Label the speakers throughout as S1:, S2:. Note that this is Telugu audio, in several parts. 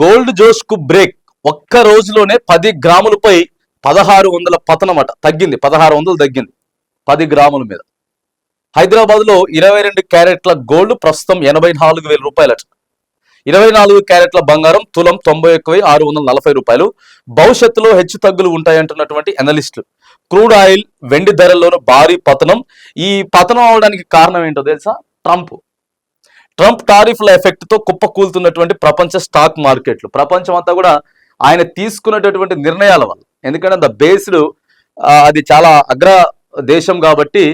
S1: గోల్డ్ జోష్ కు బ్రేక్. ఒక్క రోజులోనే 10 గ్రాములపై 1600 పతనమట. తగ్గింది, 1600 తగ్గింది 10 గ్రాముల మీద. హైదరాబాద్ లో 22 క్యారెట్ల గోల్డ్ ప్రస్తుతం 84,000 రూపాయలట. 24 క్యారెట్ల బంగారం తులం 91,640 రూపాయలు. భవిష్యత్తులో హెచ్చు తగ్గులు ఉంటాయంటున్నటువంటి అనలిస్టులు. క్రూడ్ ఆయిల్, వెండి ధరల్లోనూ భారీ పతనం. ఈ పతనం అవడానికి కారణం ఏంటో తెలుసా? ట్రంప్ టారిఫ్ల ఎఫెక్ట్ తో కుప్పకూలుతున్నటువంటి ప్రపంచ స్టాక్ మార్కెట్లు. ప్రపంచం అంతా కూడా ఆయన తీసుకున్నటువంటి నిర్ణయాల వల్ల. ఎందుకంటే ద బేస్డ్ అది చాలా అగ్ర దేశం కాబట్టి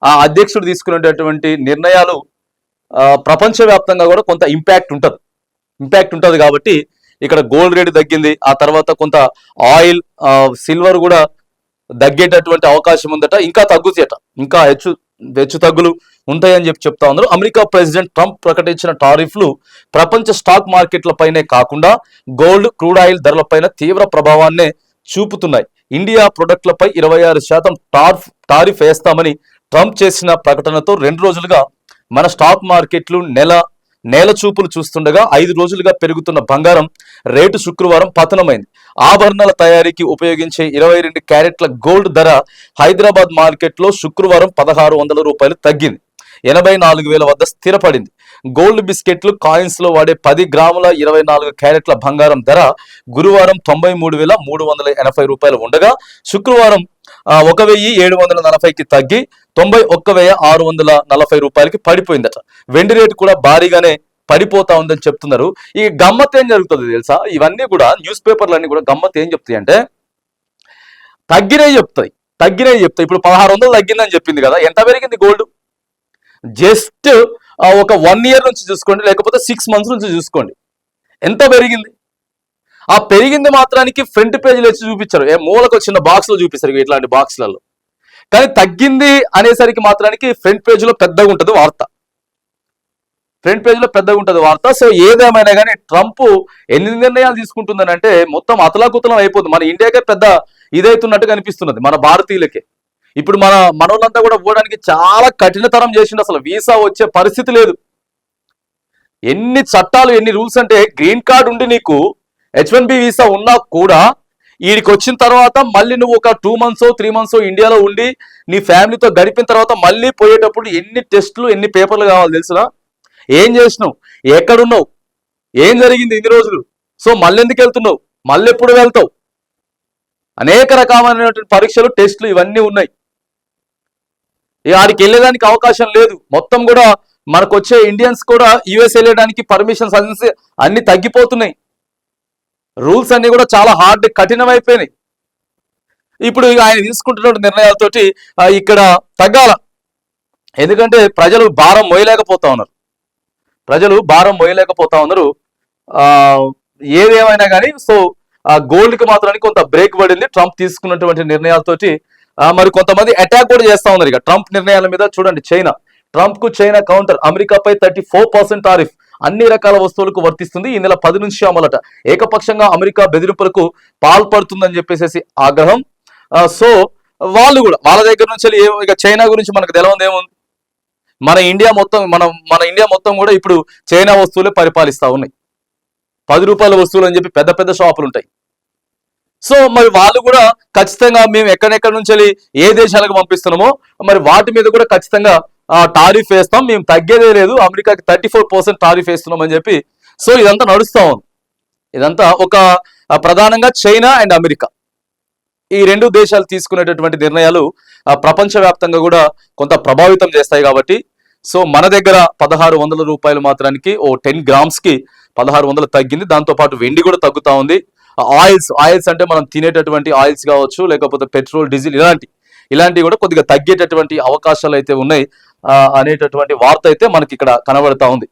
S1: ఆ అధ్యక్షుడు తీసుకునేటటువంటి నిర్ణయాలు ప్రపంచవ్యాప్తంగా కూడా కొంత ఇంపాక్ట్ ఉంటుంది కాబట్టి ఇక్కడ గోల్డ్ రేట్ తగ్గింది. ఆ తర్వాత కొంత ఆయిల్, సిల్వర్ కూడా తగ్గేటటువంటి అవకాశం ఉందట. ఇంకా తగ్గుతాయట, ఇంకా హెచ్చు తగ్గులు ఉంటాయని చెప్తా ఉన్నారు. అమెరికా ప్రెసిడెంట్ ట్రంప్ ప్రకటించిన టారిఫ్లు ప్రపంచ స్టాక్ మార్కెట్లపైనే కాకుండా గోల్డ్, క్రూడ్ ఆయిల్ ధరలపైన తీవ్ర ప్రభావాన్నే చూపుతున్నాయి. ఇండియా ప్రొడక్ట్లపై 26% టారిఫ్ వేస్తామని ట్రంప్ చేసిన ప్రకటనతో 2 రోజులుగా మన స్టాక్ మార్కెట్లు నేల చూపులు చూస్తుండగా 5 రోజులుగా పెరుగుతున్న బంగారం రేటు శుక్రవారం పతనమైంది. ఆభరణాల తయారీకి ఉపయోగించే 22 క్యారెట్ల గోల్డ్ ధర హైదరాబాద్ మార్కెట్లో శుక్రవారం 1,600 రూపాయలు తగ్గింది. 84,000 వద్ద స్థిరపడింది. గోల్డ్ బిస్కెట్లు, కాయిన్స్ లో వాడే 10 గ్రాముల 24 క్యారెట్ల బంగారం ధర గురువారం 93,380 రూపాయలు ఉండగా శుక్రవారం 1,740కి తగ్గి 91,640 రూపాయలకి పడిపోయిందట. వెండి రేటు కూడా భారీగానే పడిపోతా ఉందని చెప్తున్నారు. ఈ గమ్మత్ ఏం జరుగుతుంది తెలుసా? ఇవన్నీ కూడా న్యూస్ పేపర్లన్నీ కూడా గమ్మత్ ఏం చెప్తాయి అంటే తగ్గినవి చెప్తాయి. ఇప్పుడు 1,600 తగ్గిందని చెప్పింది కదా, ఎంత పెరిగింది గోల్డ్? జస్ట్ ఒక 1 ఇయర్ నుంచి చూసుకోండి, లేకపోతే 6 మంత్స్ నుంచి చూసుకోండి, ఎంత పెరిగింది. ఆ పెరిగింది మాత్రానికి ఫ్రంట్ పేజీలో వచ్చి చూపించారు, మూలకు చిన్న బాక్స్ లో చూపిస్తారు, ఇట్లాంటి బాక్స్లలో. కానీ తగ్గింది అనేసరికి మాత్రానికి ఫ్రంట్ పేజీలో పెద్దగా ఉంటుంది వార్త. సో ఏదేమైనా కానీ ట్రంప్ ఎన్ని నిర్ణయాలు తీసుకుంటుందని అంటే మొత్తం అతలాకుతలం అయిపోతుంది. మన ఇండియాకే పెద్ద ఇదైతున్నట్టుగా అనిపిస్తున్నది, మన భారతీయులకే. ఇప్పుడు మనోళ్ళంతా కూడా పోవడానికి చాలా కఠినతరం చేసిండు. అసలు వీసా వచ్చే పరిస్థితి లేదు. ఎన్ని చట్టాలు, ఎన్ని రూల్స్ అంటే గ్రీన్ కార్డ్ ఉండి నీకు H1B వీసా ఉన్నా కూడా వీడికి వచ్చిన తర్వాత మళ్ళీ నువ్వు ఒక 2 మంత్స్ 3 మంత్స్ ఇండియాలో ఉండి నీ ఫ్యామిలీతో గడిపిన తర్వాత మళ్ళీ పోయేటప్పుడు ఎన్ని టెస్టులు, ఎన్ని పేపర్లు కావాలి తెలుసునా? ఏం చేసినావు, ఎక్కడున్నావు, ఏం జరిగింది ఇన్ని రోజులు, సో మళ్ళీ ఎందుకు వెళ్తున్నావు, మళ్ళీ ఎప్పుడు వెళ్తావు, అనేక రకమైనటువంటి పరీక్షలు, టెస్టులు ఇవన్నీ ఉన్నాయి. ఆడికి వెళ్ళేదానికి అవకాశం లేదు. మొత్తం కూడా మనకు వచ్చే ఇండియన్స్ కూడా యుఎస్ వెళ్ళడానికి పర్మిషన్స్ అన్ని తగ్గిపోతున్నాయి. రూల్స్ అన్ని కూడా చాలా కఠినమైపోయినాయి. ఇప్పుడు ఆయన తీసుకుంటున్న నిర్ణయాలతోటి ఇక్కడ తగ్గాల. ఎందుకంటే ప్రజలు భారం మోయలేకపోతా ఉన్నారు. ఏదేమైనా కానీ సో గోల్డ్ కి మాత్రానికి కొంత బ్రేక్ పడింది ట్రంప్ తీసుకున్నటువంటి నిర్ణయాలతోటి. మరి కొంతమంది అటాక్ కూడా చేస్తా ఉన్నారు ఇక ట్రంప్ నిర్ణయాల మీద. చూడండి, ట్రంప్ కు చైనా కౌంటర్. అమెరికాపై 34% టారిఫ్ అన్ని రకాల వస్తువులకు వర్తిస్తుంది. ఈ నెల 10 నుంచి అమలట. ఏకపక్షంగా అమెరికా బెదిరింపులకు పాల్పడుతుందని చెప్పేసి ఆగ్రహం. సో వాళ్ళు కూడా వాళ్ళ దగ్గర నుంచి ఇక చైనా గురించి మనకు తెలవదు ఏముంది. మన ఇండియా మొత్తం కూడా ఇప్పుడు చైనా వస్తువులే పరిపాలిస్తా ఉన్నాయి. 10 రూపాయల వస్తువులు అని చెప్పి పెద్ద పెద్ద షాపులు ఉంటాయి. సో మరి వాళ్ళు కూడా ఖచ్చితంగా మేము ఎక్కడెక్కడి నుంచి ఏ దేశాలకు పంపిస్తున్నామో మరి వాటి మీద కూడా ఖచ్చితంగా టారిఫ్ వేస్తాం, మేము తగ్గేదే లేదు, అమెరికాకి 34% టారిఫ్ వేస్తున్నాం అని చెప్పి. సో ఇదంతా నడుస్తా ఉంది. ఇదంతా ఒక ప్రధానంగా చైనా అండ్ అమెరికా ఈ 2 దేశాలు తీసుకునేటటువంటి నిర్ణయాలు ప్రపంచవ్యాప్తంగా కూడా కొంత ప్రభావితం చేస్తాయి కాబట్టి. సో మన దగ్గర 1,600 రూపాయలు మాత్రానికి 10 గ్రామ్స్ కి 1,600 తగ్గింది. దాంతో పాటు వెండి కూడా తగ్గుతా ఉంది. ఆయిల్స్ అంటే మనం తినేటటువంటి ఆయిల్స్ కావచ్చు, లేకపోతే పెట్రోల్, డీజిల్ ఇలాంటివి కూడా కొద్దిగా తగ్గేటటువంటి అవకాశాలు అయితే ఉన్నాయి అనేటటువంటి వార్త అయితే మనకి ఇక్కడ కనబడతా ఉంది.